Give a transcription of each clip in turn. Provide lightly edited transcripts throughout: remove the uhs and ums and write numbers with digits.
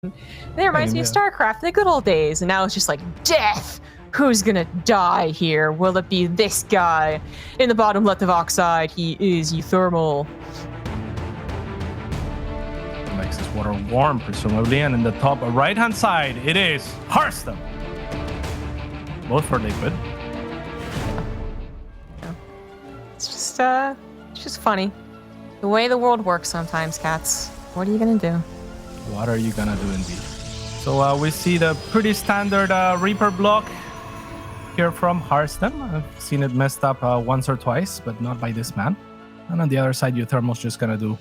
That reminds me of StarCraft, the good old days. And now it's just like, death! Who's gonna die here? Will it be this guy? In the bottom left of Oxide, he is uThermal. Makes his water warm, presumably. And in the top right-hand side, it is Harstem. Both for liquid. It's just funny. The way the world works sometimes, cats. What are you gonna do? What are you gonna do indeed? So we see the pretty standard Reaper block here from Harstem. I've seen it messed up once or twice, but not by this man. And on the other side, uThermal's just gonna do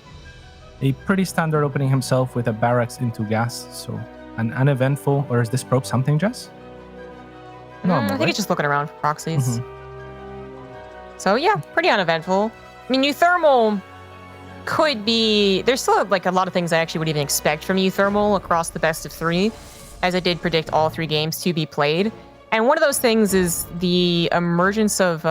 a pretty standard opening himself with a barracks into gas. So an uneventful, or is this probe something, Jess? I think it's just looking around for proxies. So yeah, pretty uneventful. I mean, uThermal could be... There's still like a lot of things I actually would even expect from uThermal across the best of 3, as I did predict all 3 games to be played. And one of those things is the emergence of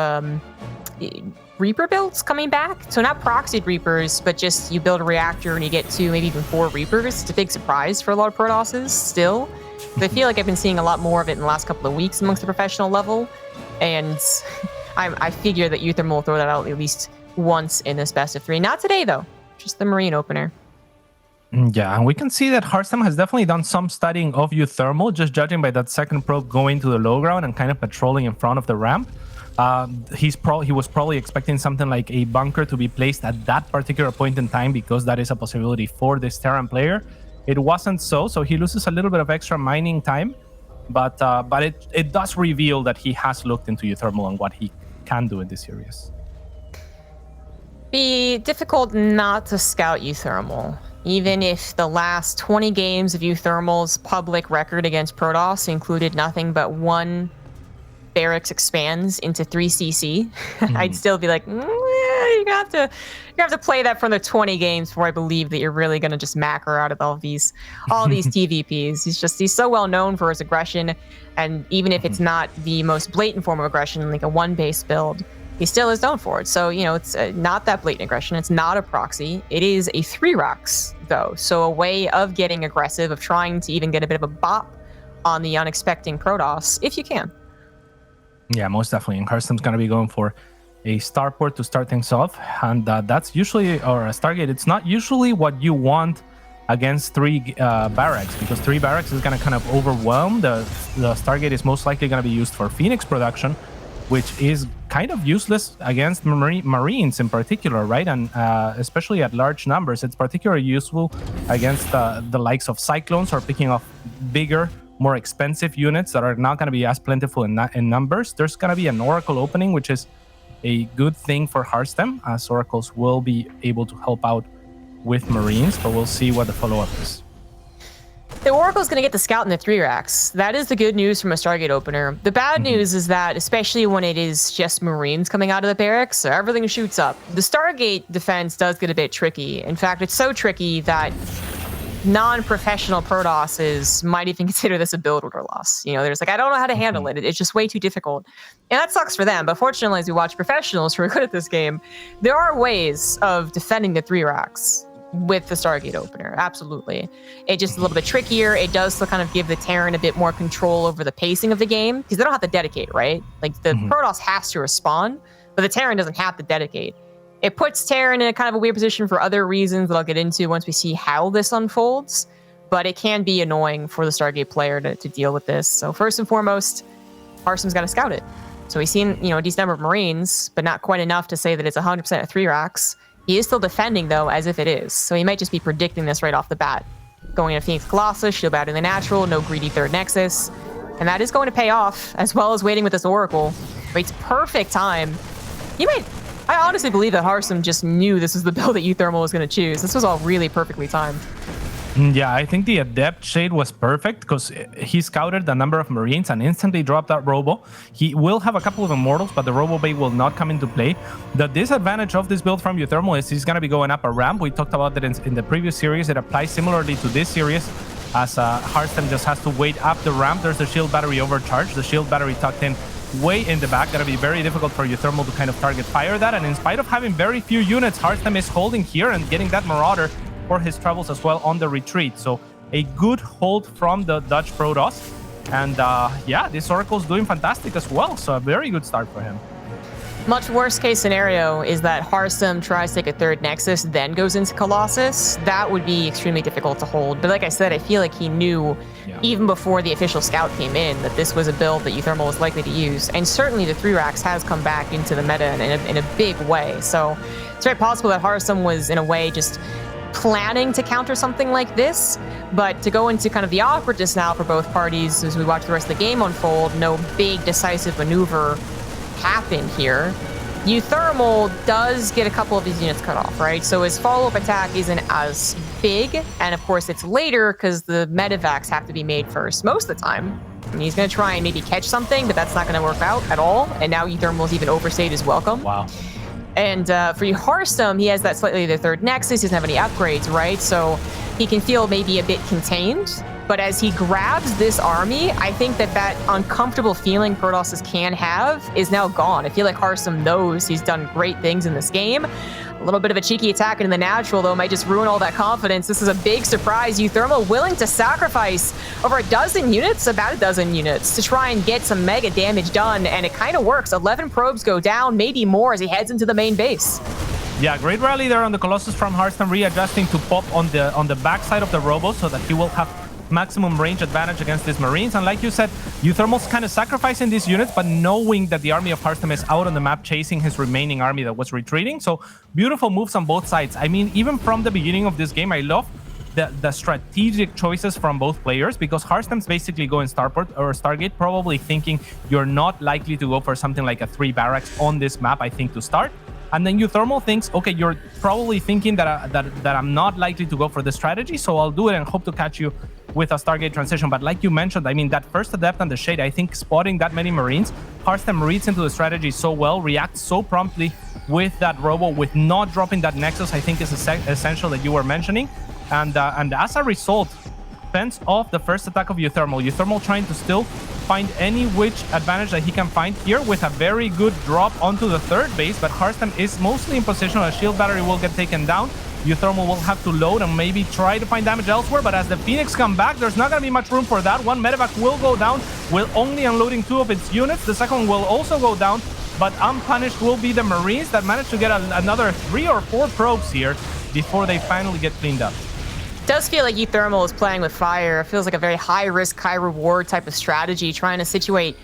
Reaper builds coming back. So not proxied Reapers, but just you build a reactor and you get 2, maybe even 4 Reapers. It's a big surprise for a lot of Protosses still. But I feel like I've been seeing a lot more of it in the last couple of weeks amongst the professional level. And I figure that uThermal will throw that out at least once in this best of 3. Not today, though. Just the Marine opener. Yeah, and we can see that Harstem has definitely done some studying of uThermal, just judging by that second probe going to the low ground and kind of patrolling in front of the ramp. He was probably expecting something like a bunker to be placed at that particular point in time, because that is a possibility for this Terran player. It wasn't so he loses a little bit of extra mining time, but it does reveal that he has looked into uThermal and what he can do in this series. Be difficult not to scout uThermal, even if the last 20 games of uThermal's public record against Protoss included nothing but 1 barracks expands into 3 CC. I'd still be like, you have to play that for the 20 games before I believe that you're really gonna just macro out of all these TVPs. He's so well known for his aggression, and even if it's not the most blatant form of aggression, like a 1-base build, he still is known for it. So, you know, it's not that blatant aggression. It's not a proxy. It is a 3 rocks, though. So a way of getting aggressive, of trying to even get a bit of a bop on the unexpected Protoss, if you can. Yeah, most definitely. And Harstem's going to be going for a starport to start things off. And that's usually, or a Stargate, it's not usually what you want against 3 barracks, because 3 barracks is going to kind of overwhelm. The Stargate is most likely going to be used for Phoenix production, which is kind of useless against Marines in particular, right? And especially at large numbers, it's particularly useful against the likes of Cyclones, or picking off bigger, more expensive units that are not going to be as plentiful in numbers. There's going to be an Oracle opening, which is a good thing for Harstem, as Oracles will be able to help out with Marines, but we'll see what the follow-up is. The Oracle's going to get the scout in the 3 racks. That is the good news from a Stargate opener. The bad news is that, especially when it is just Marines coming out of the barracks, so everything shoots up. The Stargate defense does get a bit tricky. In fact, it's so tricky that non-professional Protosses might even consider this a build order loss. You know, there's like, I don't know how to handle it. It's just way too difficult. And that sucks for them. But fortunately, as we watch professionals who are good at this game, there are ways of defending the 3 racks with the Stargate opener. Absolutely. It's just a little bit trickier. It does still kind of give the Terran a bit more control over the pacing of the game, because they don't have to dedicate, right? Like, the Protoss has to respond, but the Terran doesn't have to dedicate. It puts Terran in a kind of a weird position for other reasons that I'll get into once we see how this unfolds, but it can be annoying for the Stargate player to deal with this. So first and foremost, Harstem's got to scout it. So he's seen, you know, a decent number of Marines, but not quite enough to say that it's 100% of 3 racks. He is still defending, though, as if it is. So he might just be predicting this right off the bat. Going into Phoenix Colossus, shield battery the natural, no greedy 3rd Nexus. And that is going to pay off, as well as waiting with this Oracle. Waits perfect time. I honestly believe that Harstem just knew this was the build that uThermal was going to choose. This was all really perfectly timed. Yeah, I think the Adept Shade was perfect, because he scouted the number of Marines and instantly dropped that Robo. He will have a couple of Immortals, but the Robo Bay will not come into play. The disadvantage of this build from uThermal is he's going to be going up a ramp. We talked about that in the previous series. It applies similarly to this series, as Harstem just has to wait up the ramp. There's the shield battery overcharged, the shield battery tucked in way in the back. Gonna be very difficult for uThermal to kind of target fire that, and in spite of having very few units, Harstem is holding here and getting that Marauder for his travels as well on the retreat. So a good hold from the Dutch Protoss. And yeah, this Oracle's doing fantastic as well. So a very good start for him. Much worst case scenario is that Harstem tries to take a third Nexus, then goes into Colossus. That would be extremely difficult to hold. But like I said, I feel like he knew even before the official scout came in that this was a build that uThermal was likely to use. And certainly the 3 racks has come back into the meta in a big way. So it's very possible that Harstem was in a way just planning to counter something like this. But to go into kind of the awkwardness now for both parties as we watch the rest of the game unfold, no big decisive maneuver happen here. uThermal does get a couple of his units cut off, right? So his follow-up attack isn't as big, and of course it's later because the medevacs have to be made first most of the time. And he's going to try and maybe catch something, but that's not going to work out at all. And now uThermal's even overstayed his welcome. Wow. And for Harstem, he has that slightly the third Nexus. He doesn't have any upgrades, right? So he can feel maybe a bit contained. But as he grabs this army, I think that uncomfortable feeling Protosses can have is now gone. I feel like Harstem knows he's done great things in this game. A little bit of a cheeky attack into the natural, though, might just ruin all that confidence. This is a big surprise. uThermal willing to sacrifice over about a dozen units, to try and get some mega damage done, and it kind of works. 11 probes go down, maybe more, as he heads into the main base. Yeah, great rally there on the Colossus from Harstem, readjusting to pop on the backside of the Robo so that he will have maximum range advantage against these Marines. And like you said, uThermal's kind of sacrificing these units, but knowing that the army of Harstem is out on the map chasing his remaining army that was retreating. So beautiful moves on both sides. I mean, even from the beginning of this game, I love the strategic choices from both players, because Harstem's basically going Starport or Stargate, probably thinking you're not likely to go for something like a 3 barracks on this map, I think, to start. And then uThermal thinks, okay, you're probably thinking that I'm not likely to go for this strategy, so I'll do it and hope to catch you with a Stargate transition. But like you mentioned, I mean, that first Adept on the Shade, I think spotting that many Marines, Harstem reads into the strategy so well, reacts so promptly with that Robo, with not dropping that Nexus, I think is essential that you were mentioning. And as a result, fends off the first attack of uThermal. uThermal trying to still find any which advantage that he can find here with a very good drop onto the third base, but Harstem is mostly in position. A shield battery will get taken down. uThermal will have to load and maybe try to find damage elsewhere, but as the Phoenix come back, there's not going to be much room for that. One medevac will go down, with only unloading 2 of its units. The second one will also go down, but unpunished will be the Marines that managed to get another 3 or 4 probes here before they finally get cleaned up. Does feel like uThermal is playing with fire. It feels like a very high risk, high reward type of strategy, trying to situate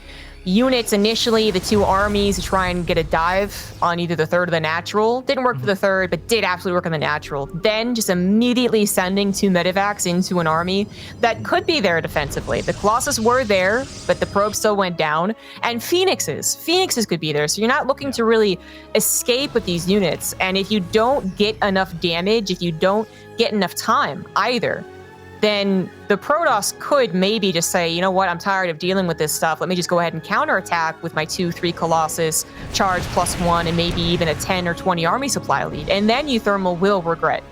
units initially, the 2 armies, to try and get a dive on either the third or the natural. Didn't work for the third, but did absolutely work on the natural. Then just immediately sending 2 medevacs into an army that could be there defensively. The Colossus were there, but the probe still went down. And Phoenixes could be there. So you're not looking to really escape with these units. And if you don't get enough damage, if you don't get enough time either, then the Protoss could maybe just say, you know what, I'm tired of dealing with this stuff. Let me just go ahead and counterattack with my 2-3 Colossus, charge +1, and maybe even a 10 or 20 army supply lead. And then uThermal will regret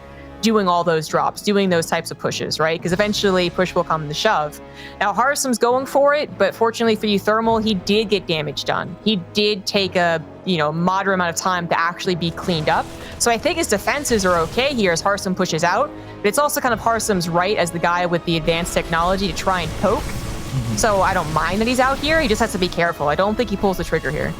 doing all those drops, doing those types of pushes, right? Because eventually push will come to shove. Now, Harstem's going for it, but fortunately for uThermal, he did get damage done. He did take a moderate amount of time to actually be cleaned up. So I think his defenses are okay here as Harstem pushes out, but it's also kind of Harstem's right as the guy with the advanced technology to try and poke. So I don't mind that he's out here. He just has to be careful. I don't think he pulls the trigger here.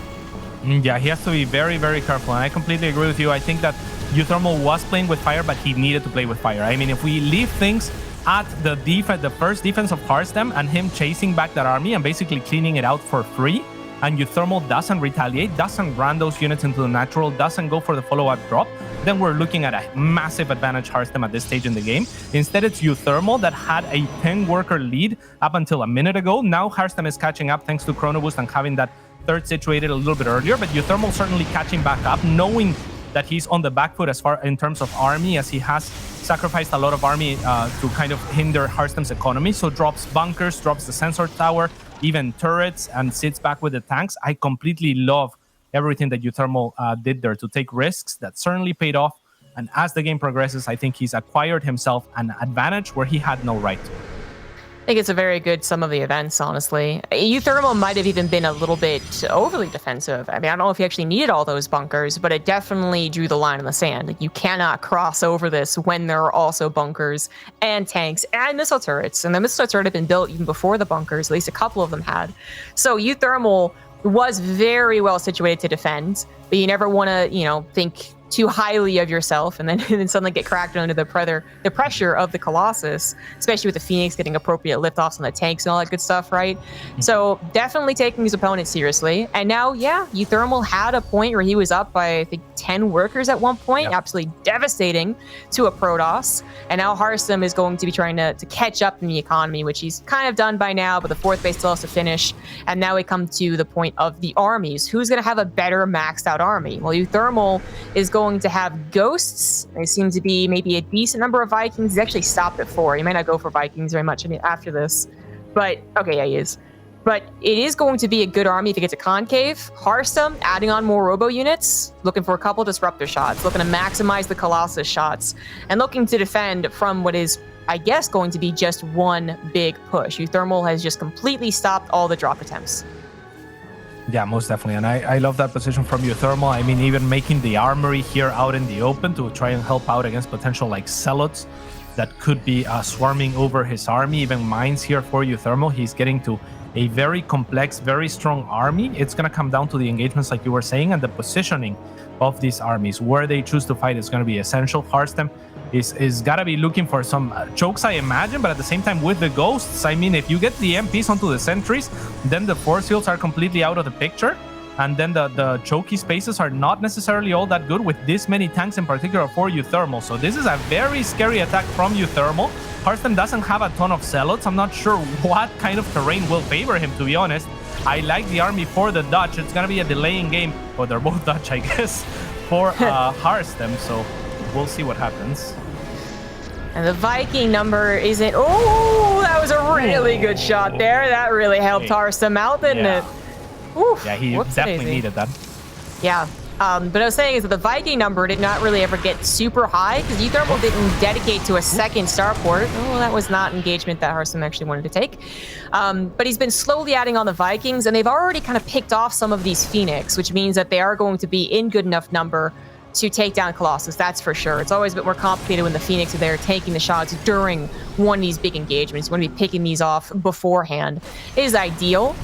Yeah, he has to be very, very careful. And I completely agree with you. I think that uThermal was playing with fire, but he needed to play with fire. I mean, if we leave things at the first defense of Harstem and him chasing back that army and basically cleaning it out for free, and uThermal doesn't retaliate, doesn't run those units into the natural, doesn't go for the follow-up drop, then we're looking at a massive advantage Harstem at this stage in the game. Instead, it's uThermal that had a 10-worker lead up until a minute ago. Now Harstem is catching up thanks to Chrono Boost and having that third situated a little bit earlier, but uThermal certainly catching back up, knowing that he's on the back foot as far in terms of army, as he has sacrificed a lot of army to kind of hinder Harstem's economy. So drops bunkers, drops the sensor tower, even turrets, and sits back with the tanks. I completely love everything that uThermal did there to take risks. That certainly paid off. And as the game progresses, I think he's acquired himself an advantage where he had no right to. I think it's a very good sum of the events, honestly. uThermal might have even been a little bit overly defensive. I mean, I don't know if he actually needed all those bunkers, but it definitely drew the line in the sand. Like, you cannot cross over this when there are also bunkers and tanks and missile turrets. And the missile turret had been built even before the bunkers, at least a couple of them had. So uThermal was very well situated to defend, but you never want to, think too highly of yourself and then suddenly get cracked under the pressure of the Colossus, especially with the Phoenix getting appropriate liftoffs on the tanks and all that good stuff, right? So definitely taking his opponent seriously. And now, yeah, uThermal had a point where he was up by, I think, 10 workers at one point, absolutely devastating to a Protoss. And now Harstem is going to be trying to catch up in the economy, which he's kind of done by now, but the fourth base still has to finish. And now we come to the point of the armies. Who's going to have a better maxed out army? Well, uThermal is going to have ghosts. There seems to be maybe a decent number of Vikings. He's actually stopped at 4. He might not go for Vikings very much after this. But, okay, yeah, he is. But it is going to be a good army if it gets a concave. Harstem, adding on more robo units, looking for a couple disruptor shots, looking to maximize the Colossus shots, and looking to defend from what is, I guess, going to be just one big push. uThermal has just completely stopped all the drop attempts. Yeah, most definitely. And I love that position from uThermal. I mean, even making the armory here out in the open to try and help out against potential like zealots that could be swarming over his army. Even mines here for uThermal. He's getting to a very complex, very strong army. It's going to come down to the engagements like you were saying and the positioning of these armies. Where they choose to fight is going to be essential. Harstem is got to be looking for some chokes, I imagine, but at the same time with the ghosts, I mean, if you get the MPs onto the sentries, then the force fields are completely out of the picture, and then the chokey spaces are not necessarily all that good with this many tanks in particular for uThermal. So this is a very scary attack from uThermal. Harstem doesn't have a ton of zealots. I'm not sure what kind of terrain will favor him, to be honest. I like the army for the Dutch. It's going to be a delaying game, or they're both Dutch, I guess, for Harstem, so we'll see what happens. And the Viking number isn't... Oh, that was a really good shot there. That really helped Harstem out, didn't it? Oof, yeah, he definitely needed that. Yeah. But I was saying is that the Viking number did not really ever get super high because uThermal didn't dedicate to a second starport. Oh, that was not engagement that Harstem actually wanted to take. But he's been slowly adding on the Vikings, and they've already kind of picked off some of these Phoenix, which means that they are going to be in good enough number to take down Colossus, that's for sure. It's always a bit more complicated when the Phoenix are there taking the shots during one of these big engagements. You want to be picking these off beforehand. It is ideal.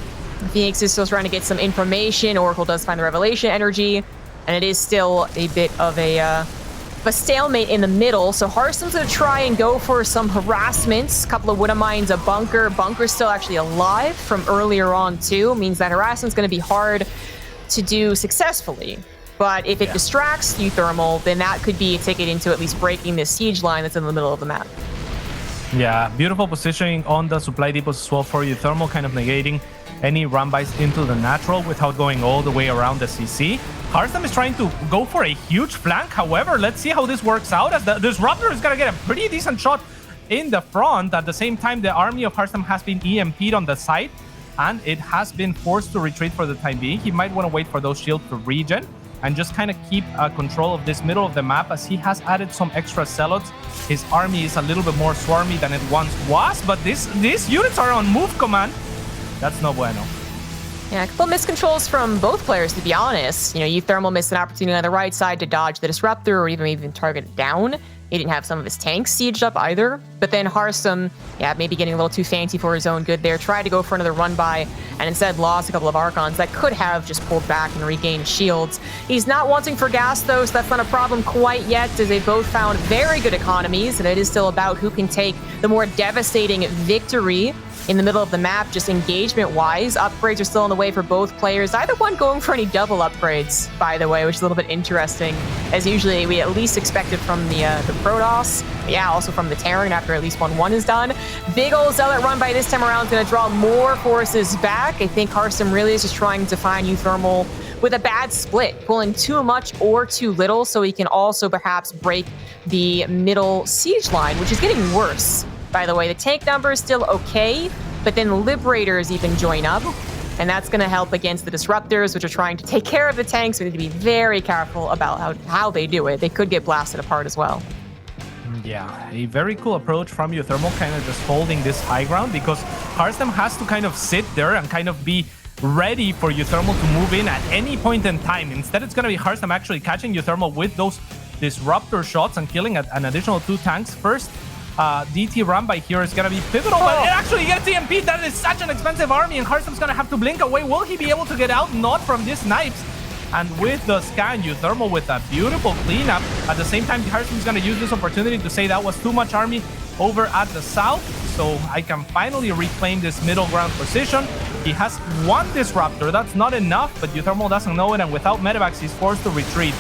The Phoenix is still trying to get some information. Oracle does find the Revelation energy, and it is still a bit of a stalemate in the middle. So Harstem's going to try and go for some harassments. A couple of Widow Mines, a bunker. Bunker's still actually alive from earlier on, too. It means that harassment's going to be hard to do successfully. But if it distracts uThermal, then that could be a ticket into at least breaking this siege line that's in the middle of the map. Yeah, beautiful positioning on the supply depots as well for uThermal, kind of negating any run-bys into the natural without going all the way around the CC. Harstem is trying to go for a huge flank. However, let's see how this works out, as the Disruptor is going to get a pretty decent shot in the front. At the same time, the army of Harstem has been EMP'd on the side, and it has been forced to retreat for the time being. He might want to wait for those shields to regen and just kind of keep control of this middle of the map, as he has added some extra zealots. His army is a little bit more swarmy than it once was, but these units are on move command. That's no bueno. Yeah, a couple of miscontrols from both players, to be honest. uThermal missed an opportunity on the right side to dodge the Disruptor or even target it down. He didn't have some of his tanks sieged up either. But then Harstem, maybe getting a little too fancy for his own good there, tried to go for another run-by and instead lost a couple of Archons that could have just pulled back and regained shields. He's not wanting for gas, though, so that's not a problem quite yet, as they both found very good economies, and it is still about who can take the more devastating victory in the middle of the map, just engagement-wise. Upgrades are still on the way for both players. Either one going for any double upgrades, by the way, which is a little bit interesting, as usually we at least expected from the Protoss. Yeah, also from the Terran after at least 1-1 is done. Big ol' Zealot run by this time around is going to draw more forces back. I think Harstem really is just trying to find uThermal with a bad split, pulling too much or too little, so he can also perhaps break the middle siege line, which is getting worse. By the way, the tank number is still okay, but then Liberators even join up, and that's going to help against the Disruptors, which are trying to take care of the tanks. We need to be very careful about how they do it. They could get blasted apart as well. Yeah, a very cool approach from uThermal, kind of just holding this high ground, because Harstem has to kind of sit there and kind of be ready for uThermal to move in at any point in time. Instead, it's going to be Harstem actually catching uThermal with those disruptor shots and killing an additional 2 tanks. First, DT run by here is going to be pivotal, but it actually gets EMP. That is such an expensive army, and Harstem's going to have to blink away. Will he be able to get out? Not from these snipes. And with the scan, uThermal with a beautiful cleanup. At the same time, Harstem's going to use this opportunity to say that was too much army over at the south, so I can finally reclaim this middle ground position. He has 1 disruptor. That's not enough, but uThermal doesn't know it, and without medevacs, he's forced to retreat.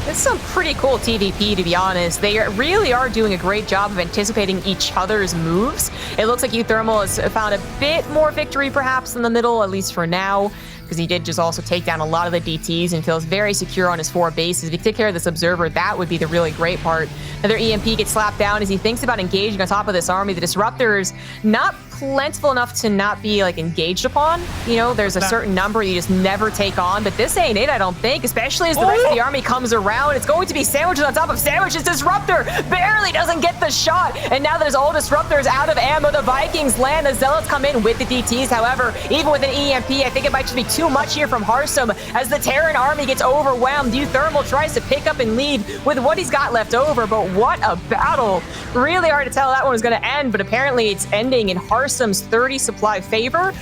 It's some pretty cool TVP, to be honest. They really are doing a great job of anticipating each other's moves. It looks like uThermal has found a bit more victory, perhaps, in the middle, at least for now, because he did just also take down a lot of the DTs and feels very secure on his 4 bases. If he take care of this Observer, that would be the really great part. Another EMP gets slapped down as he thinks about engaging on top of this army. The Disruptors, not plentiful enough to not be like engaged upon. You know, there's a certain number you just never take on, but this ain't it, I don't think, especially as the rest of the army comes around. It's going to be sandwiches on top of sandwiches. Disruptor barely doesn't get the shot, and now there's all Disruptors out of ammo. The Vikings land, the Zealots come in with the DTs. However, even with an EMP, I think it might just be too much here from Harstem as the Terran army gets overwhelmed. uThermal tries to pick up and lead with what he's got left over, but what a battle. Really hard to tell how that one was going to end, but apparently it's ending in Harstem's 30 supply favor.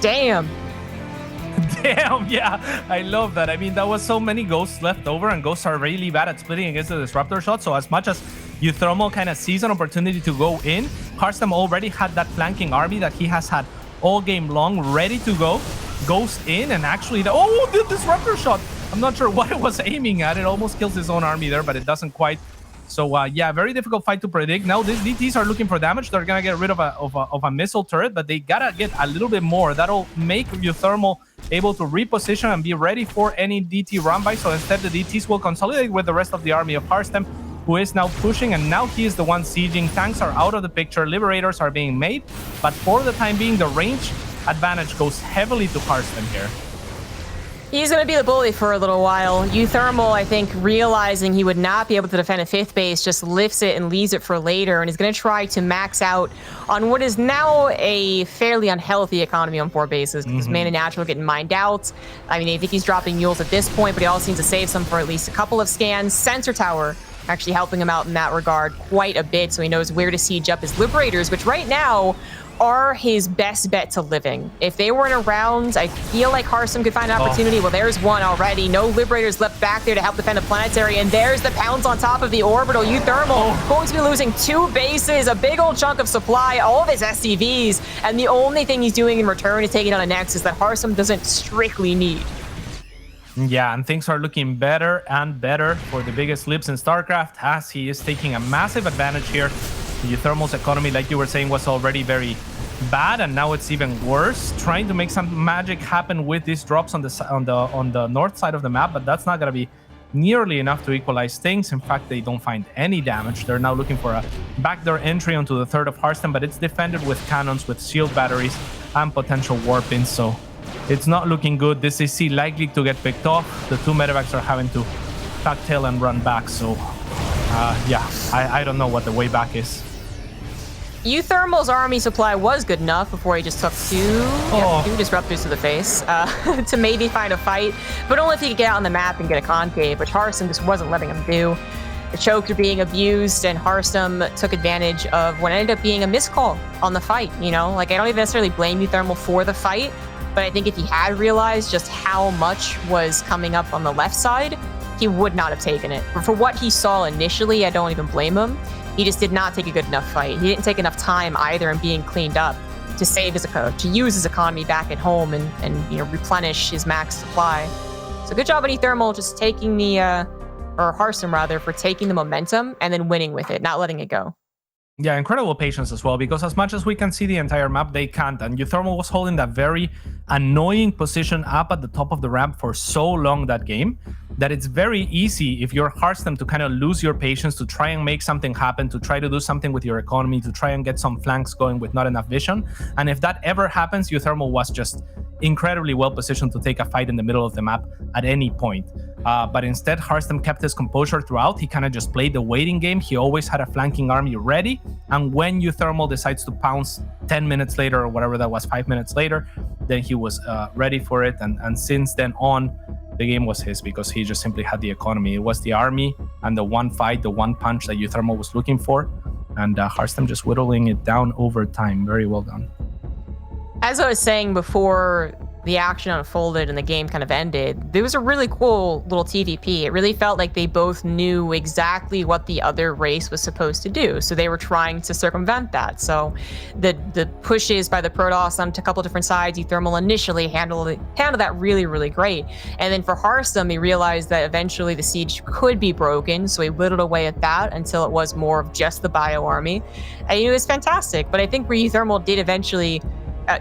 Damn. Damn, yeah, I love that. I mean, that was so many ghosts left over, and ghosts are really bad at splitting against the disruptor shot. So as much as uThermal kind of sees an opportunity to go in, Harstem already had that flanking army that he has had all game long ready to go. Goes in, and actually the disruptor shot, I'm not sure what it was aiming at. It almost kills his own army there, but it doesn't quite. So yeah, very difficult fight to predict. Now these DTs are looking for damage. They're gonna get rid of a missile turret, but they gotta get a little bit more. That'll make uThermal able to reposition and be ready for any DT run by. So instead, the DTs will consolidate with the rest of the army of Harstem, who is now pushing, and now he is the one sieging. Tanks are out of the picture. Liberators are being made, but for the time being, the range advantage goes heavily to Harstem here. He's going to be the bully for a little while. uThermal, I think, realizing he would not be able to defend a 5th base, just lifts it and leaves it for later, and is going to try to max out on what is now a fairly unhealthy economy on 4 bases, because Mana Natural getting mined out. I mean, I think he's dropping mules at this point, but he also needs to save some for at least a couple of scans. Sensor Tower actually helping him out in that regard quite a bit, so he knows where to siege up his Liberators, which right now are his best bet to living. If they weren't around, I feel like Harstem could find an opportunity. Well, there's one already. No Liberators left back there to help defend the planetary, and there's the pounds on top of the orbital. uThermal going to be losing 2 bases, a big old chunk of supply, all of his SCVs, and the only thing he's doing in return is taking on a Nexus that Harstem doesn't strictly need. Yeah, and things are looking better and better for the biggest lips in StarCraft, as he is taking a massive advantage here. uThermal's economy, like you were saying, was already very bad, and now it's even worse. Trying to make some magic happen with these drops on the north side of the map, but that's not going to be nearly enough to equalize things. In fact, they don't find any damage. They're now looking for a backdoor entry onto the 3rd of Harstem, but it's defended with cannons, with shield batteries, and potential warp-ins, so it's not looking good. This is likely to get picked off. The 2 medevacs are having to tail and run back, so yeah, I don't know what the way back is. uThermal's army supply was good enough before he just took 2 disruptors to the face to maybe find a fight, but only if he could get out on the map and get a concave, which Harstem just wasn't letting him do. The chokes are being abused, and Harstem took advantage of what ended up being a miscall on the fight. You know, like, I don't even necessarily blame uThermal for the fight, but I think if he had realized just how much was coming up on the left side, he would not have taken it. But for what he saw initially, I don't even blame him. He just did not take a good enough fight. He didn't take enough time either in being cleaned up to save his to use his economy back at home and you know, replenish his max supply. So good job on uThermal just taking the or Harstem rather, for taking the momentum and then winning with it, not letting it go. Yeah, incredible patience as well, because as much as we can see the entire map, they can't. And uThermal was holding that very annoying position up at the top of the ramp for so long that game that it's very easy, if you're Harstem, to kind of lose your patience, to try and make something happen, to try to do something with your economy, to try and get some flanks going with not enough vision. And if that ever happens, uThermal was just incredibly well positioned to take a fight in the middle of the map at any point. But instead, Harstem kept his composure throughout. He kind of just played the waiting game. He always had a flanking army ready. And when uThermal decides to pounce 10 minutes later, or whatever that was, 5 minutes later, then he was ready for it. And since then on, the game was his because he just simply had the economy. It was the army and the one fight, the one punch that uThermal was looking for. And Harstem just whittling it down over time. Very well done. As I was saying before the action unfolded and the game kind of ended, there was a really cool little TVP. It really felt like they both knew exactly what the other race was supposed to do. So they were trying to circumvent that. So the pushes by the Protoss onto a couple different sides, uThermal initially handled that really, really great. And then for Harstem, he realized that eventually the siege could be broken. So he whittled away at that until it was more of just the bio army. And it was fantastic. But I think where uThermal did eventually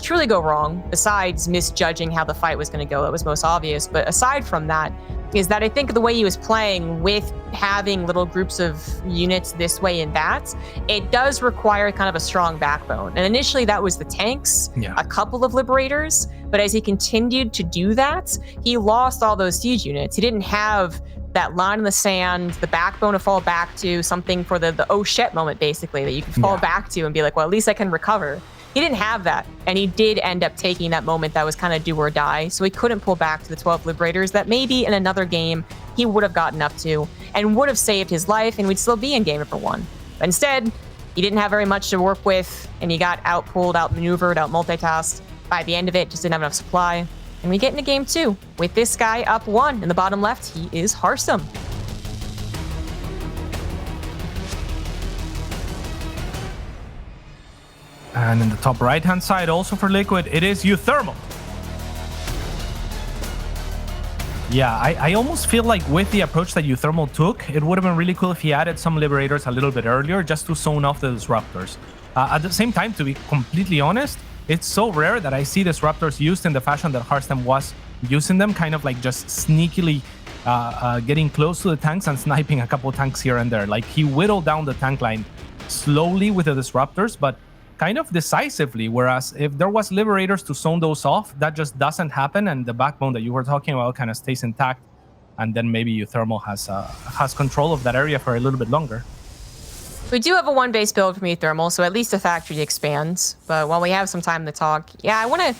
truly go wrong, besides misjudging how the fight was going to go, that was most obvious. But aside from that, is that I think the way he was playing with having little groups of units this way and that, it does require kind of a strong backbone. And initially that was the tanks, a couple of liberators. But as he continued to do that, he lost all those siege units. He didn't have that line in the sand, the backbone to fall back to, something for the oh shit moment, basically, that you can fall back to and be like, well, at least I can recover. He didn't have that, and he did end up taking that moment that was kind of do or die, so he couldn't pull back to the 12 Liberators that maybe in another game he would have gotten up to and would have saved his life, and we'd still be in game number 1. But instead, he didn't have very much to work with, and he got outpulled, outmaneuvered, out-multitasked. By the end of it, just didn't have enough supply. And we get into game 2 with this guy up 1. In the bottom left, he is Harstem. And in the top right-hand side, also for Liquid, it is uThermal. Yeah, I almost feel like with the approach that uThermal took, it would have been really cool if he added some Liberators a little bit earlier just to zone off the Disruptors. At the same time, to be completely honest, it's so rare that I see Disruptors used in the fashion that Harstem was using them, kind of like just sneakily getting close to the tanks and sniping a couple tanks here and there. Like, he whittled down the tank line slowly with the Disruptors, but kind of decisively, whereas if there was Liberators to zone those off, that just doesn't happen, and the backbone that you were talking about kind of stays intact, and then maybe uThermal has control of that area for a little bit longer. We do have a 1-base build from uThermal, so at least the factory expands. But while we have some time to talk, yeah, I want to,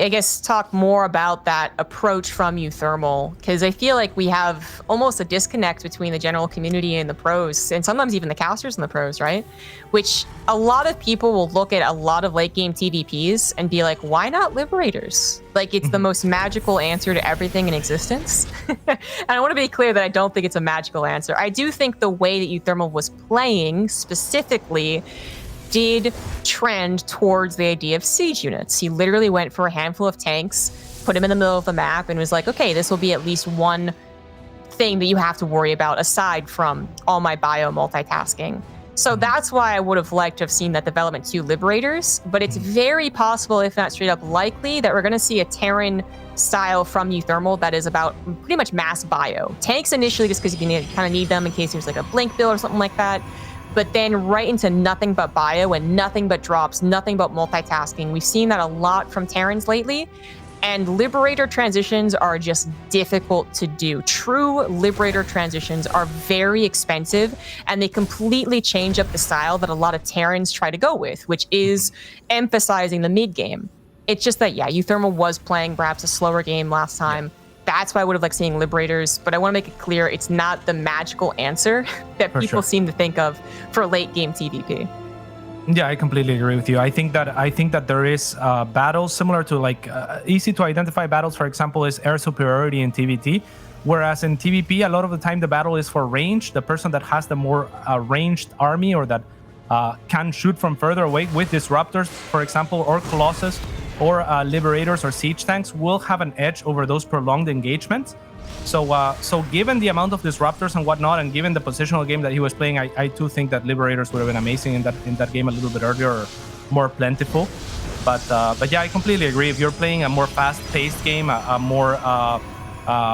I guess, talk more about that approach from uThermal, because I feel like we have almost a disconnect between the general community and the pros, and sometimes even the casters and the pros, right? Which a lot of people will look at a lot of late game TVPs and be like, why not Liberators? Like, it's the most magical answer to everything in existence. And I want to be clear that I don't think it's a magical answer. I do think the way that uThermal was playing specifically did trend towards the idea of siege units. He literally went for a handful of tanks, put them in the middle of the map, and was like, okay, this will be at least one thing that you have to worry about aside from all my bio multitasking. So that's why I would have liked to have seen that development to Liberators, but it's very possible, if not straight up likely, that we're going to see a Terran style from uThermal that is about pretty much mass bio. Tanks initially just because you kind of need them in case there's like a blink build or something like that, but then right into nothing but bio and nothing but drops, nothing but multitasking. We've seen that a lot from Terrans lately, and Liberator transitions are just difficult to do. True Liberator transitions are very expensive, and they completely change up the style that a lot of Terrans try to go with, which is emphasizing the mid game. It's just that, yeah, uThermal was playing perhaps a slower game last time. That's why I would have liked seeing Liberators, but I want to make it clear it's not the magical answer that people seem to think of for late game TVP. Yeah, I completely agree with you. I think that there is battles similar to, like, easy to identify battles, for example, is air superiority in TVT, whereas in TVP, a lot of the time the battle is for range. The person that has the more ranged army, or that can shoot from further away with Disruptors, for example, or Colossus, or Liberators or Siege Tanks, will have an edge over those prolonged engagements. So given the amount of Disruptors and whatnot, and given the positional game that he was playing, I do think that Liberators would have been amazing in that game a little bit earlier, or more plentiful. But yeah, I completely agree. If you're playing a more fast-paced game, a more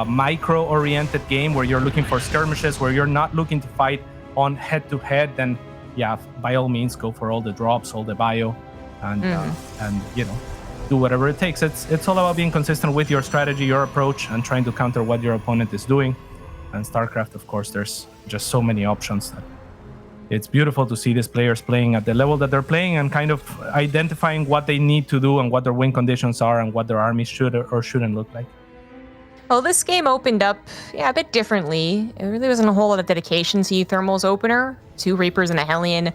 micro-oriented game where you're looking for skirmishes, where you're not looking to fight on head-to-head, then yeah, by all means, go for all the drops, all the bio, and you know, do whatever it takes. It's all about being consistent with your strategy, your approach, and trying to counter what your opponent is doing. And StarCraft, of course, there's just so many options that it's beautiful to see these players playing at the level that they're playing and kind of identifying what they need to do and what their win conditions are and what their armies should or shouldn't look like. Well, this game opened up, a bit differently. It really wasn't a whole lot of dedication to uThermal's opener. 2 Reapers and a Hellion.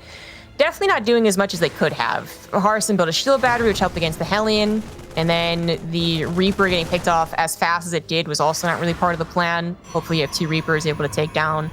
Definitely not doing as much as they could have. Harstem built a shield battery, which helped against the Hellion. And then the Reaper getting picked off as fast as it did was also not really part of the plan. Hopefully you have 2 Reapers able to take down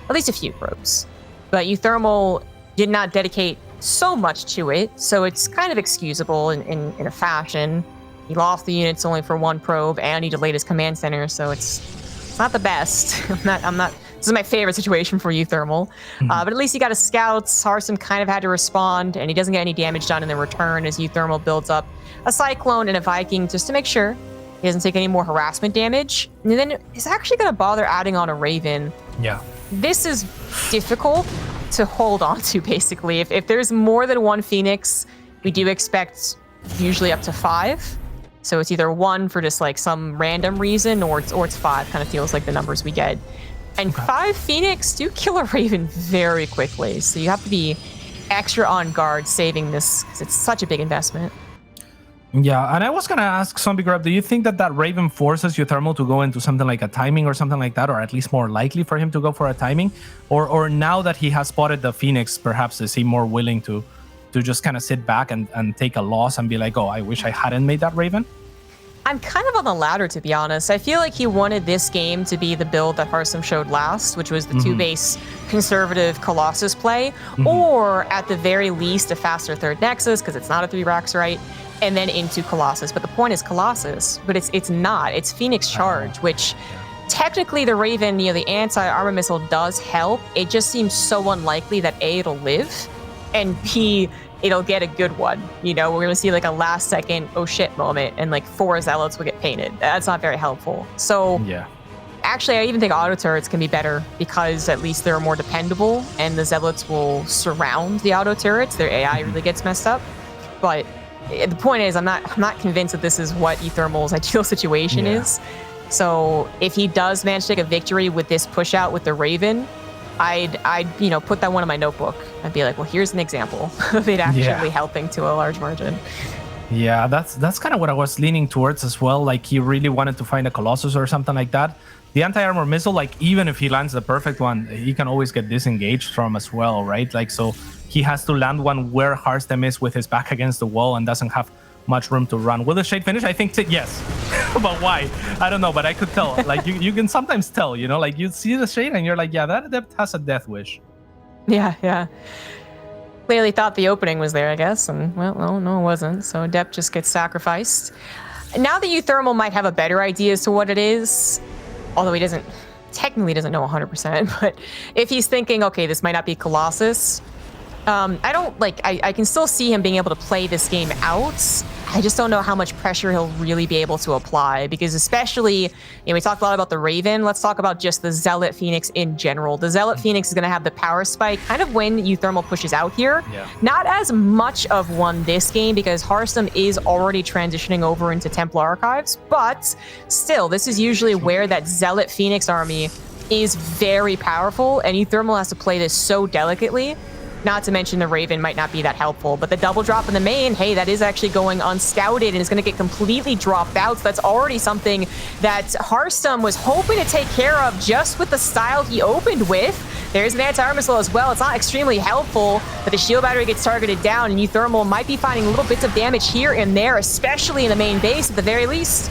at least a few probes. But uThermal did not dedicate so much to it, so it's kind of excusable in a fashion. He lost the units only for 1 probe, and he delayed his command center, so it's not the best. I'm not. This is my favorite situation for uThermal, but at least he got his scouts. Harstem kind of had to respond, and he doesn't get any damage done in the return as uThermal builds up a Cyclone and a Viking just to make sure he doesn't take any more harassment damage. And then he's actually going to bother adding on a Raven. Yeah. This is difficult to hold on to, basically. If there's more than 1 Phoenix, we do expect usually up to 5. So it's either 1 for just like some random reason, or it's 5. Kind of feels like the numbers we get. And 5 Phoenix do kill a Raven very quickly. So you have to be extra on guard saving this because it's such a big investment. Yeah, and I was going to ask Zombie Grab, do you think that Raven forces uThermal to go into something like a timing or something like that, or at least more likely for him to go for a timing? Or now that he has spotted the Phoenix, perhaps is he more willing to just kind of sit back and take a loss and be like, oh, I wish I hadn't made that Raven? I'm kind of on the latter, to be honest. I feel like he wanted this game to be the build that Harstem showed last, which was the 2-base conservative Colossus play, or at the very least a faster 3rd Nexus, because it's not a 3 racks, right? And then into Colossus. But the point is Colossus, but it's not. It's Phoenix Charge, which technically the Raven, the anti-armor missile does help. It just seems so unlikely that A, it'll live, and B, it'll get a good one. We're going to see like a last second, oh shit moment, and like 4 Zealots will get painted. That's not very helpful. So yeah. Actually, I even think auto turrets can be better because at least they're more dependable and the Zealots will surround the auto turrets. Their AI really gets messed up. But the point is, I'm not convinced that this is what uThermal's ideal situation is. So if he does manage to take a victory with this push out with the Raven, I'd put that one in my notebook. I'd be like, well, here's an example of it actually helping to a large margin. Yeah, that's kind of what I was leaning towards as well. Like he really wanted to find a Colossus or something like that. The anti-armor missile, like even if he lands the perfect one, he can always get disengaged from as well, right? Like so he has to land one where Harstem is with his back against the wall and doesn't have much room to run. Will the shade finish? I think yes. But why? I don't know, but I could tell. Like you can sometimes tell, like you see the shade and you're like, yeah, that adept has a death wish. Yeah. Clearly thought the opening was there, I guess, and well, no, it wasn't. So Adept just gets sacrificed. Now that uThermal might have a better idea as to what it is, although he technically doesn't know 100%, but if he's thinking, okay, this might not be Colossus, I can still see him being able to play this game out. I just don't know how much pressure he'll really be able to apply, because especially, we talked a lot about the Raven. Let's talk about just the Zealot Phoenix in general. The Zealot Phoenix is going to have the power spike kind of when uThermal pushes out here. Yeah. Not as much of one this game, because Harstem is already transitioning over into Templar Archives, but still, this is usually where that Zealot Phoenix army is very powerful, and uThermal has to play this so delicately. Not to mention the Raven might not be that helpful, but the double drop in the main, hey, that is actually going unscouted and is going to get completely dropped out. So that's already something that Harstem was hoping to take care of just with the style he opened with. There's an anti-armor missile as well. It's not extremely helpful, but the shield battery gets targeted down, and uThermal might be finding little bits of damage here and there, especially in the main base at the very least.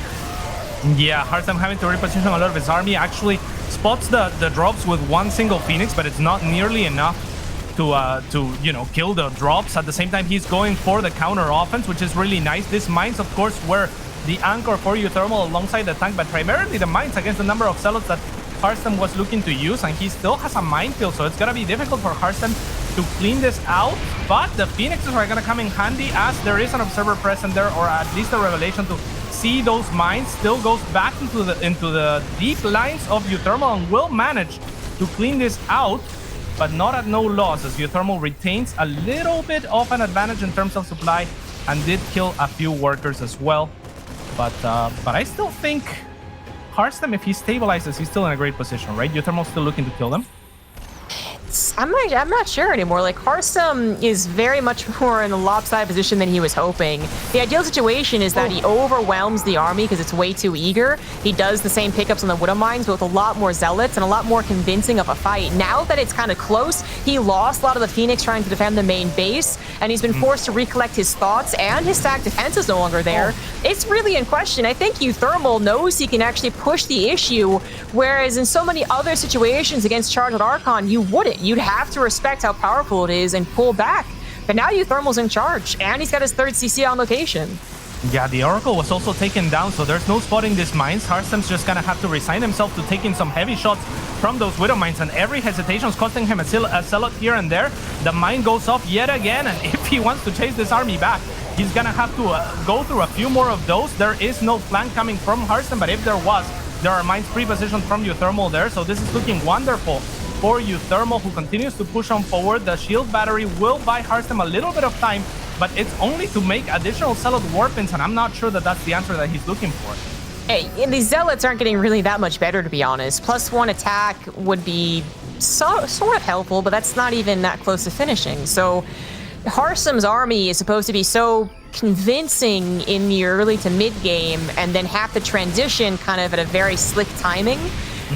Yeah, Harstem having to reposition a lot of his army, actually spots the drops with one single Phoenix, but it's not nearly enough to kill the drops. At the same time, he's going for the counter offense, which is really nice. These mines, of course, were the anchor for uThermal alongside the tank, but primarily the mines against the number of Zealots that Harstem was looking to use, and he still has a minefield, so it's gonna be difficult for Harstem to clean this out. But the Phoenixes are gonna come in handy, as there is an observer present there, or at least a revelation to see those mines. Still goes back into the deep lines of uThermal and will manage to clean this out, but not at no loss, as uThermal retains a little bit of an advantage in terms of supply. and did kill a few workers as well. But I still think Harstem, if he stabilizes, he's still in a great position, right? uThermal's still looking to kill them. I'm not sure anymore. Like, Harstem is very much more in a lopsided position than he was hoping. The ideal situation is that he overwhelms the army because it's way too eager. He does the same pickups on the Widow Mines, but with a lot more zealots and a lot more convincing of a fight. Now that it's kind of close, he lost a lot of the Phoenix trying to defend the main base, and he's been forced to recollect his thoughts, and his stack defense is no longer there. It's really in question. I think uThermal knows he can actually push the issue, whereas in so many other situations against Charged Archon, you wouldn't. You'd have to respect how powerful it is and pull back. But now uThermal's in charge, and he's got his 3rd CC on location. Yeah, the Oracle was also taken down, so there's no spotting these mines. Harstem's just gonna have to resign himself to taking some heavy shots from those Widow Mines, and every hesitation is costing him a Zealot here and there. The mine goes off yet again, and if he wants to chase this army back, he's gonna have to go through a few more of those. There is no flank coming from Harstem, but if there was, there are mines pre-positioned from uThermal there, so this is looking wonderful for uThermal, who continues to push on forward. The shield battery will buy Harstem a little bit of time, but it's only to make additional Zealot warpins, and I'm not sure that that's the answer that he's looking for. Hey, and these Zealots aren't getting really that much better, to be honest. +1 attack would be sort of helpful, but that's not even that close to finishing. So Harstem's army is supposed to be so convincing in the early to mid game, and then have to transition kind of at a very slick timing,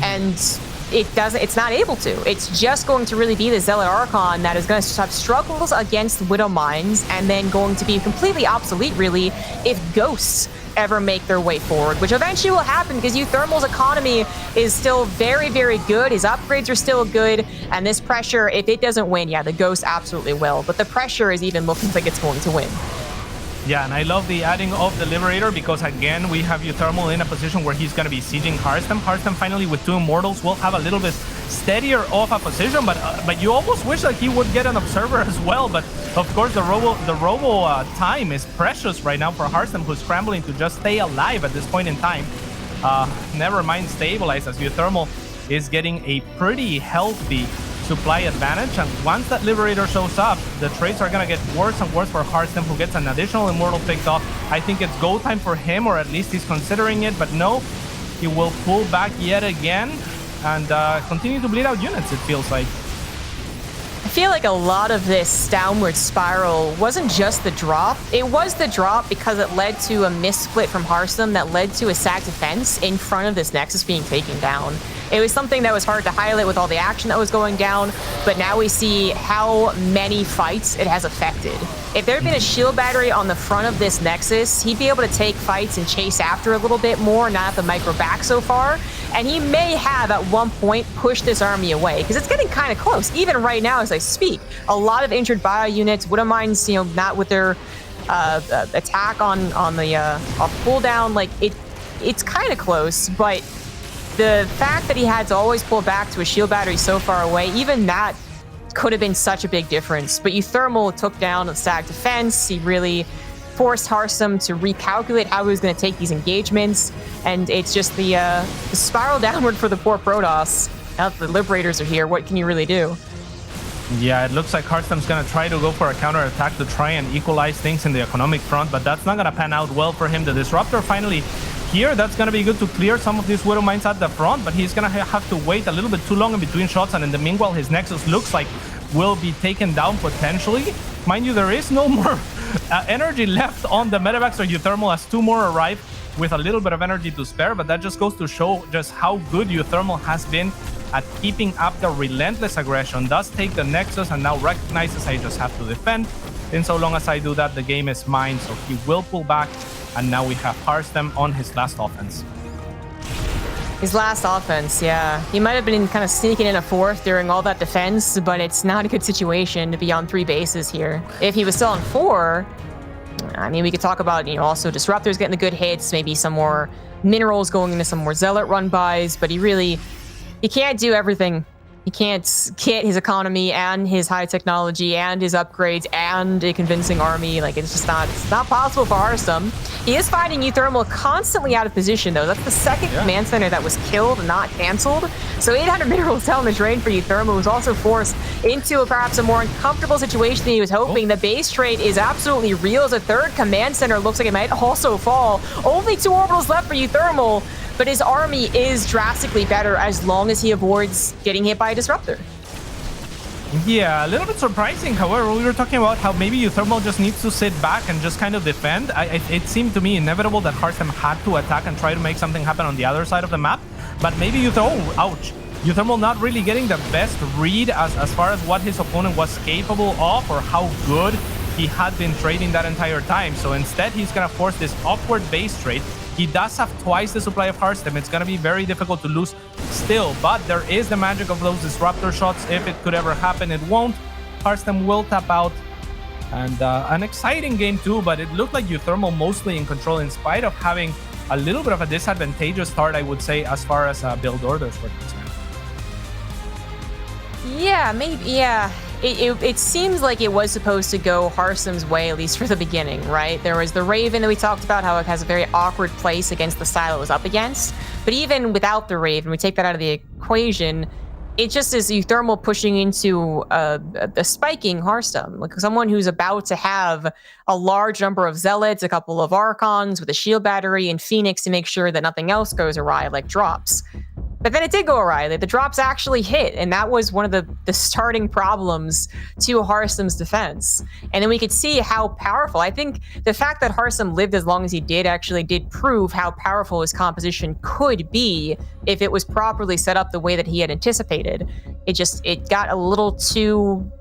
and it's not able to. It's just going to really be the Zealot Archon that is going to have struggles against Widow Mines, and then going to be completely obsolete, really, if Ghosts ever make their way forward, which eventually will happen because uThermal's economy is still very, very good. His upgrades are still good, and this pressure, if it doesn't win, yeah, the Ghost absolutely will, but the pressure is even looking like it's going to win. Yeah, and I love the adding of the Liberator, because again, we have uThermal in a position where he's going to be sieging Harstem. Harstem finally with 2 Immortals will have a little bit steadier of a position, but you almost wish that he would get an Observer as well. But of course, the robo time is precious right now for Harstem, who's scrambling to just stay alive at this point in time. Never mind stabilize, as uThermal is getting a pretty healthy supply advantage, and once that Liberator shows up, the trades are gonna get worse and worse for Harstem, who gets an additional Immortal picked off. I think it's go time for him, or at least he's considering it, but no, he will pull back yet again and continue to bleed out units, it feels like. I feel like a lot of this downward spiral wasn't just the drop. It was the drop because it led to a missplit from Harstem that led to a sack defense in front of this Nexus being taken down. It was something that was hard to highlight with all the action that was going down, but now we see how many fights it has affected. If there had been a shield battery on the front of this Nexus, he'd be able to take fights and chase after a little bit more, not have the micro back so far, and he may have at one point pushed this army away, because it's getting kind of close, even right now as I speak. A lot of injured bio units, Widow Mines, not with their attack on the cooldown, like it's kind of close, but the fact that he had to always pull back to a shield battery so far away, even that could have been such a big difference. But uThermal took down a stack defense. He really forced Harstem to recalculate how he was going to take these engagements, and it's just the spiral downward for the poor Protoss. Now that the Liberators are here, what can you really do? Yeah, it looks like Harstem's going to try to go for a counterattack to try and equalize things in the economic front, but that's not going to pan out well for him. The Disruptor finally here, that's going to be good to clear some of these Widow Mines at the front, but he's going to have to wait a little bit too long in between shots, and in the meanwhile, his Nexus looks like will be taken down potentially. Mind you, there is no more energy left on the Medivac, so uThermal has 2 more arrive with a little bit of energy to spare, but that just goes to show just how good uThermal has been at keeping up the relentless aggression. Does take the Nexus and now recognizes I just have to defend. And so long as I do that, the game is mine, so he will pull back. And now we have Harstem on his last offense. His last offense, yeah. He might have been kind of sneaking in a 4th during all that defense, but it's not a good situation to be on 3 bases here. If he was still on 4, I mean, we could talk about, also Disruptors getting the good hits, maybe some more minerals going into some more Zealot run-bys, but he can't do everything He can't get his economy and his high technology and his upgrades and a convincing army. Like, it's just not possible for Harstem. He is finding uThermal constantly out of position, though. That's the second command center that was killed and not canceled. So 800 minerals down the drain for uThermal, was also forced into perhaps a more uncomfortable situation than he was hoping. The base trade is absolutely real as a third command center looks like it might also fall. Only 2 orbitals left for uThermal. But his army is drastically better as long as he avoids getting hit by a disruptor. Yeah, a little bit surprising. However, we were talking about how maybe uThermal just needs to sit back and just kind of defend. It seemed to me inevitable that Harstem had to attack and try to make something happen on the other side of the map. But maybe uThermal not really getting the best read as far as what his opponent was capable of or how good he had been trading that entire time. So instead, he's going to force this awkward base trade. He does have twice the supply of Harstem. It's going to be very difficult to lose still, but there is the magic of those disruptor shots. If it could ever happen, it won't. Harstem will tap out. And an exciting game too, but it looked like uThermal mostly in control in spite of having a little bit of a disadvantageous start, I would say, as far as build orders were concerned. Yeah, maybe, yeah. It seems like it was supposed to go Harstem's way, at least for the beginning, right? There was the Raven that we talked about, how it has a very awkward place against the style it was up against. But even without the Raven, we take that out of the equation, it just is uThermal pushing into a spiking Harstem. Like someone who's about to have a large number of Zealots, a couple of Archons with a shield battery, and Phoenix to make sure that nothing else goes awry, like drops. But then it did go awry. The drops actually hit, and that was one of the starting problems to Harstem's defense. And then we could see how powerful. I think the fact that Harstem lived as long as he did actually did prove how powerful his composition could be if it was properly set up the way that he had anticipated. It got a little too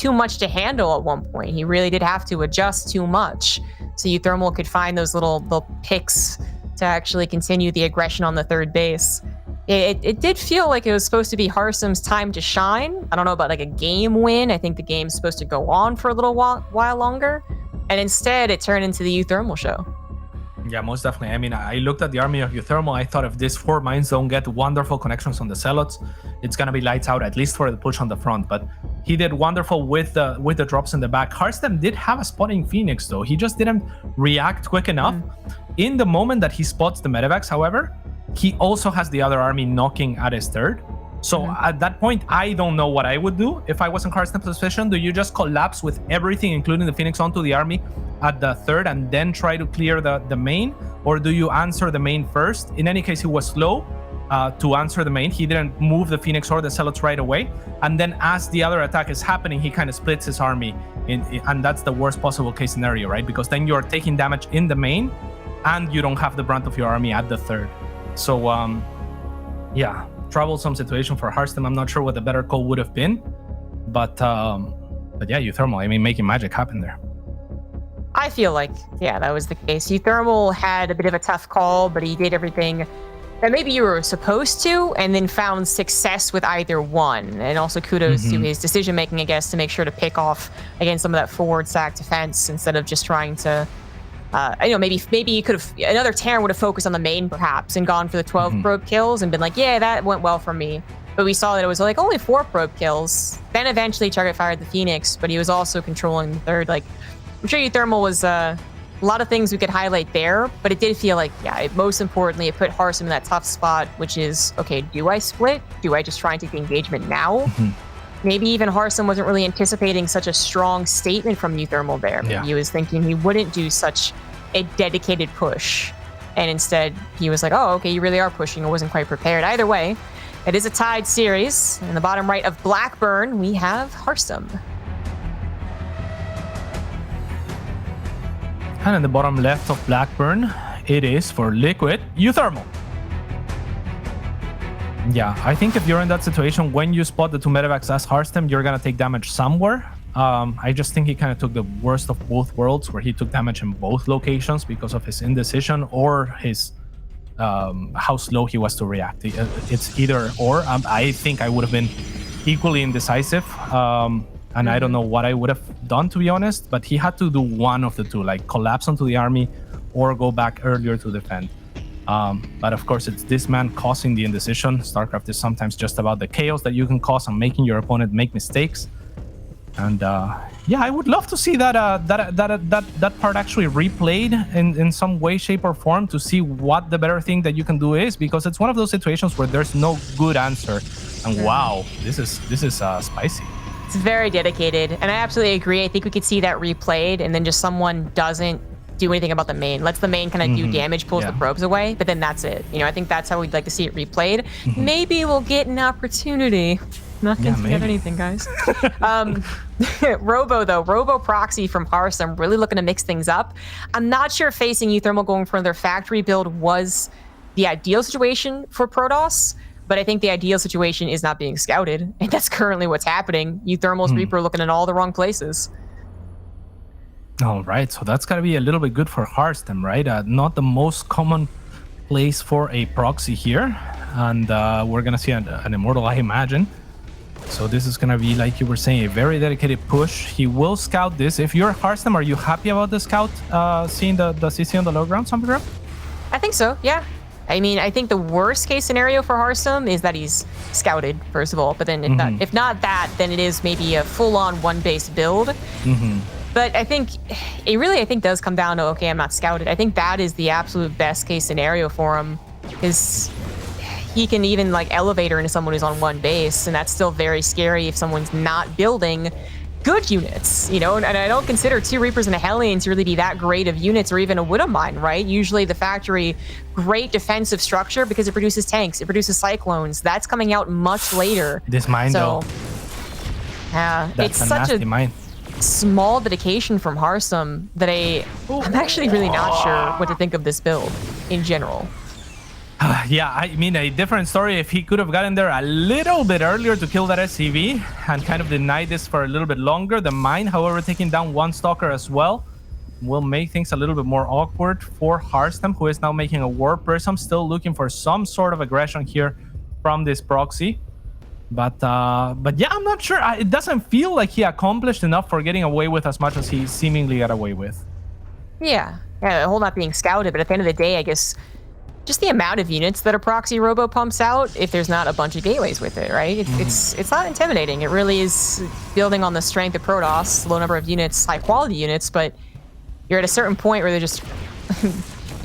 much to handle at one point. He really did have to adjust too much. So uThermal could find those little picks to actually continue the aggression on the third base. It did feel like it was supposed to be Harstem's time to shine. I don't know about like a game win. I think the game's supposed to go on for a little while longer. And instead, it turned into the uThermal show. Yeah, most definitely. I mean, I looked at the army of uThermal. I thought if these 4 mines don't get wonderful connections on the Zealots, it's going to be lights out, at least for the push on the front. But he did wonderful with the drops in the back. Harstem did have a spotting Phoenix, though. He just didn't react quick enough. In the moment that he spots the medevacs, however, he also has the other army knocking at his third. So at that point, I don't know what I would do if I was in Harstem's position. Do you just collapse with everything, including the Phoenix, onto the army at the third and then try to clear the main? Or do you answer the main first? In any case, he was slow to answer the main. He didn't move the Phoenix or the Zealots right away. And then as the other attack is happening, he kind of splits his army. And that's the worst possible case scenario, right? Because then you're taking damage in the main and you don't have the brunt of your army at the third. So, yeah, troublesome situation for Harstem. I'm not sure what the better call would have been, but yeah, uThermal, I mean, making magic happen there. I feel like, yeah, that was the case. uThermal had a bit of a tough call, but he did everything that maybe you were supposed to, and then found success with either one. And also kudos to his decision-making, I guess, to make sure to pick off against some of that forward stack defense instead of just trying to maybe you could have, another Terran would have focused on the main perhaps and gone for the 12 probe kills and been like, yeah, that went well for me. But we saw that it was like only 4 probe kills. Then eventually Target fired the Phoenix, but he was also controlling the third. Like, I'm sure uThermal was a lot of things we could highlight there, but it did feel like, yeah, most importantly, it put Harstem in that tough spot, which is, okay, do I split? Do I just try and take the engagement now? Maybe even Harstem wasn't really anticipating such a strong statement from uThermal there. Maybe he was thinking he wouldn't do such a dedicated push. And instead, he was like, oh, okay, you really are pushing. I wasn't quite prepared. Either way, it is a tied series. In the bottom right of Blackburn, we have Harstem. And in the bottom left of Blackburn, it is for Liquid uThermal. Yeah, I think if you're in that situation, when you spot the 2 medevacs as Harstem, you're going to take damage somewhere. I just think he kind of took the worst of both worlds, where he took damage in both locations because of his indecision or his how slow he was to react. It's either or. I think I would have been equally indecisive. And I don't know what I would have done, to be honest, but he had to do one of the two, like collapse onto the army or go back earlier to defend. But of course, it's this man causing the indecision. StarCraft is sometimes just about the chaos that you can cause and making your opponent make mistakes. And yeah, I would love to see that part actually replayed in some way, shape, or form to see what the better thing that you can do is, because it's one of those situations where there's no good answer. And wow, this is spicy. It's very dedicated, and I absolutely agree. I think we could see that replayed, and then just someone doesn't do anything about the main, lets the main kind of do damage, pulls the probes away, but then that's it. You know, I think that's how we'd like to see it replayed. Maybe we'll get an opportunity. Not going to get anything, guys. Robo proxy from Harstem, really looking to mix things up. I'm not sure facing uThermal going for their factory build was the ideal situation for Protoss, but I think the ideal situation is not being scouted, and that's currently what's happening. uThermal's Reaper looking in all the wrong places. All right, so that's got to be a little bit good for Harstem, right? Not the most common place for a proxy here, and we're going to see an Immortal, I imagine. So this is going to be, like you were saying, a very dedicated push. He will scout this. If you're Harstem, are you happy about the scout seeing the CC on the low ground, Zombie? I think so, yeah. I mean, I think the worst case scenario for Harstem is that he's scouted, first of all. But then if not that, then it is maybe a full-on one-base build. But I think it really, does come down to, okay, I'm not scouted. I think that is the absolute best case scenario for him, because he can even like elevator into someone who's on one base, and that's still very scary if someone's not building good units, you know. And I don't consider 2 Reapers and a Hellion to really be that great of units, or even a Widow Mine, right? Usually the factory, great defensive structure because it produces tanks, it produces cyclones. That's coming out much later. This mine, though. Yeah, it's such a mine. Small dedication from Harstem that I'm actually really not sure what to think of this build in general. Yeah, I mean, a different story if he could have gotten there a little bit earlier to kill that SCV and kind of deny this for a little bit longer. The mine, however, taking down 1 Stalker as well will make things a little bit more awkward for Harstem, who is now making a War Prism, still looking for some sort of aggression here from this proxy. But yeah, I'm not sure. It doesn't feel like he accomplished enough for getting away with as much as he seemingly got away with. Yeah, the whole not being scouted, but at the end of the day, I guess just the amount of units that a proxy robo pumps out, if there's not a bunch of gateways with it, right? It's not intimidating. It really is building on the strength of Protoss, low number of units, high quality units, but you're at a certain point where they're just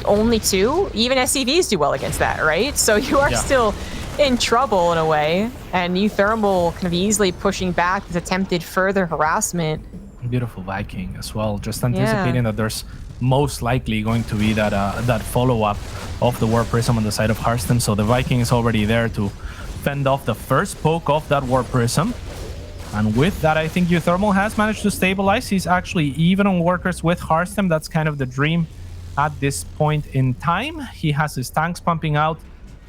only 2. Even SCVs do well against that, right? So you are still in trouble in a way, and uThermal kind of easily pushing back this attempted further harassment. Beautiful Viking as well, just anticipating that there's most likely going to be that follow-up of the War Prism on the side of Harstem. So the Viking is already there to fend off the first poke of that War Prism. And with that, I think uThermal has managed to stabilize. He's actually even on workers with Harstem. That's kind of the dream at this point in time. He has his tanks pumping out.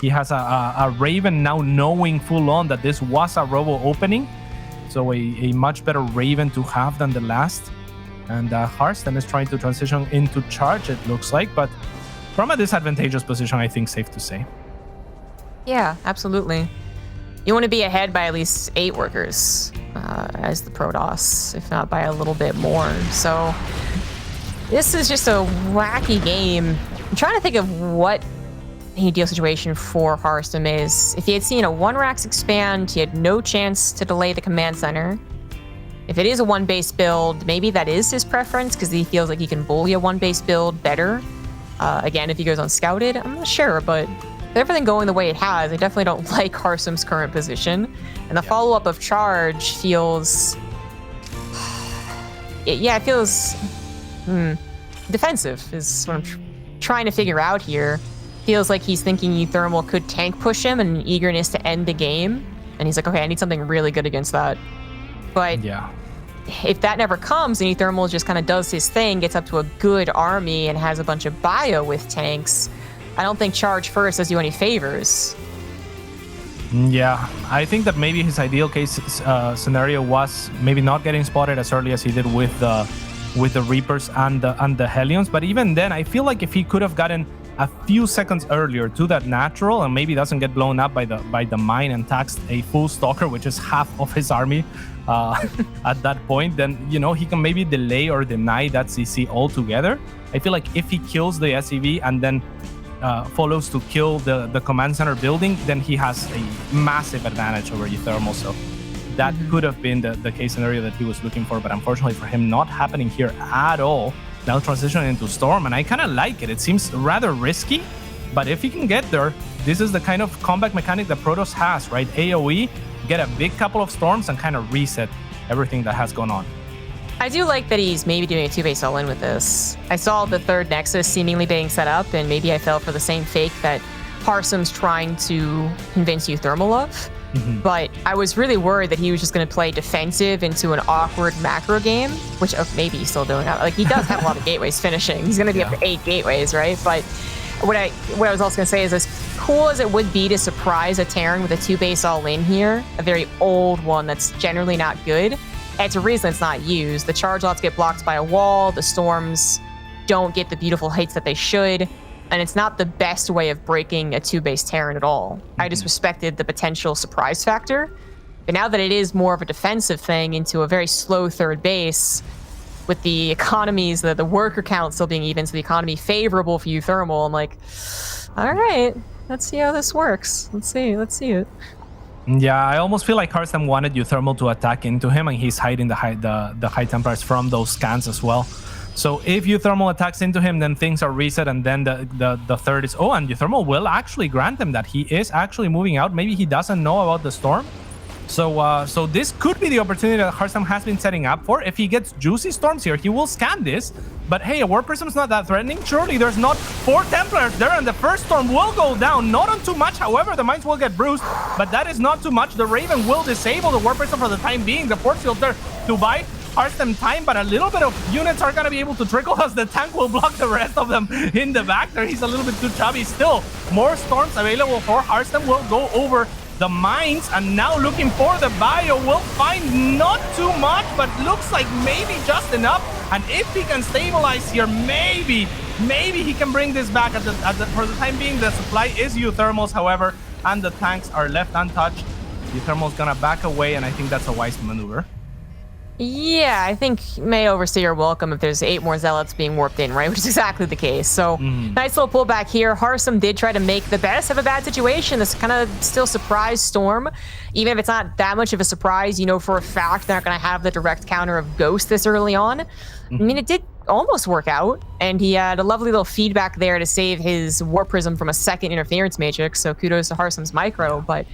He has a Raven now knowing full on that this was a robo opening. So a much better Raven to have than the last. And Harstem is trying to transition into charge, it looks like, but from a disadvantageous position, I think, safe to say. Yeah, absolutely. You want to be ahead by at least 8 workers as the Protoss, if not by a little bit more. So this is just a wacky game. I'm trying to think of what the ideal situation for Harstem is. If he had seen a 1-Rax expand, he had no chance to delay the command center. If it is a 1-base build, maybe that is his preference because he feels like he can bully a 1-base build better. Again, if he goes unscouted, I'm not sure, but with everything going the way it has, I definitely don't like Harstem's current position. And the follow-up of charge feels... it feels... defensive is what I'm trying to figure out here. Feels like he's thinking uThermal could tank push him and an eagerness to end the game. And he's like, okay, I need something really good against that. But if that never comes and uThermal just kind of does his thing, gets up to a good army and has a bunch of bio with tanks, I don't think charge first does you any favors. Yeah, I think that maybe his ideal case scenario was maybe not getting spotted as early as he did with the Reapers and the Hellions. But even then, I feel like if he could have gotten a few seconds earlier to that natural and maybe doesn't get blown up by the mine and taxed a full Stalker, which is half of his army at that point, then, you know, he can maybe delay or deny that CC altogether. I feel like if he kills the SCV and then follows to kill the command center building, then he has a massive advantage over uThermal. So that could have been the case scenario that he was looking for, but unfortunately for him, not happening here at all. Now transitioning into Storm, and I kind of like it. It seems rather risky, but if he can get there, this is the kind of comeback mechanic that Protoss has, right? AoE, get a big couple of storms and kind of reset everything that has gone on. I do like that he's maybe doing a 2-base all-in with this. I saw the third Nexus seemingly being set up, and maybe I fell for the same fake that Harstem's trying to convince uThermal of. But I was really worried that he was just going to play defensive into an awkward macro game, which maybe he's still doing that. Like, he does have a lot of gateways finishing. He's going to be up to 8 gateways, right? But what I was also going to say is, as cool as it would be to surprise a Terran with a 2-base all-in here, a very old one that's generally not good, it's a reason it's not used. The charge lots get blocked by a wall, the storms don't get the beautiful hits that they should, and it's not the best way of breaking a 2-base Terran at all. I just respected the potential surprise factor. But now that it is more of a defensive thing into a very slow third base, with the economies, the worker count still being even, so the economy favorable for uThermal, I'm like, all right, let's see how this works. Let's see it. Yeah, I almost feel like Harstem wanted uThermal to attack into him, and he's hiding the high Templars from those scans as well. So if uThermal attacks into him, then things are reset, and then the third is... Oh, and uThermal will actually grant him that. He is actually moving out. Maybe he doesn't know about the storm. So this could be the opportunity that Harstem has been setting up for. If he gets juicy storms here, he will scan this. But hey, a War Prism's not that threatening. Surely there's not 4 Templars there, and the first storm will go down. Not on too much, however, the mines will get bruised, but that is not too much. The Raven will disable the War Prism for the time being. The Force Field there to buy Harstem time, but a little bit of units are going to be able to trickle as the tank will block the rest of them in the back there. He's a little bit too chubby. Still, more storms available for Harstem. Will go over the mines, and now looking for the bio. Will find not too much, but looks like maybe just enough. And if he can stabilize here, maybe he can bring this back. For the time being, the supply is uThermal's, however, and the tanks are left untouched. uThermal's gonna back away, and I think that's a wise maneuver. Yeah, I think may overstay your welcome if there's 8 more Zealots being warped in, right? Which is exactly the case. So, nice little pullback here. Harstem did try to make the best of a bad situation. This kind of still surprise storm. Even if it's not that much of a surprise, you know for a fact they're not going to have the direct counter of Ghost this early on. I mean, it did almost work out, and he had a lovely little feedback there to save his War Prism from a second interference matrix, so kudos to Harstem's micro, but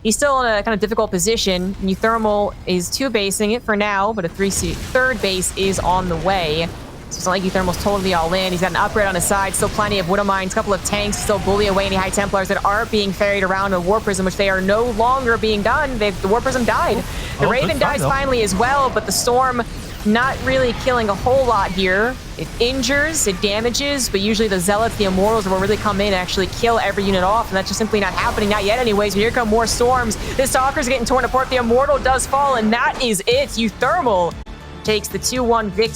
he's still in a kind of difficult position. uThermal is 2-basing it for now, but a third base is on the way. So it's not like uThermal's totally all in. He's got an upgrade on his side, still plenty of Widow Mines, a couple of tanks, still bully away any High Templars that aren't being ferried around a War Prism, which they are no longer being done. The War Prism died. The Raven dies finally as well, but the Storm not really killing a whole lot here. It injures, it damages, but usually the Zealots, the Immortals will really come in and actually kill every unit off, and that's just simply not happening, not yet anyways. But here come more storms. This Stalker's getting torn apart. The Immortal does fall, and that is it. uThermal takes the 2-1 victory.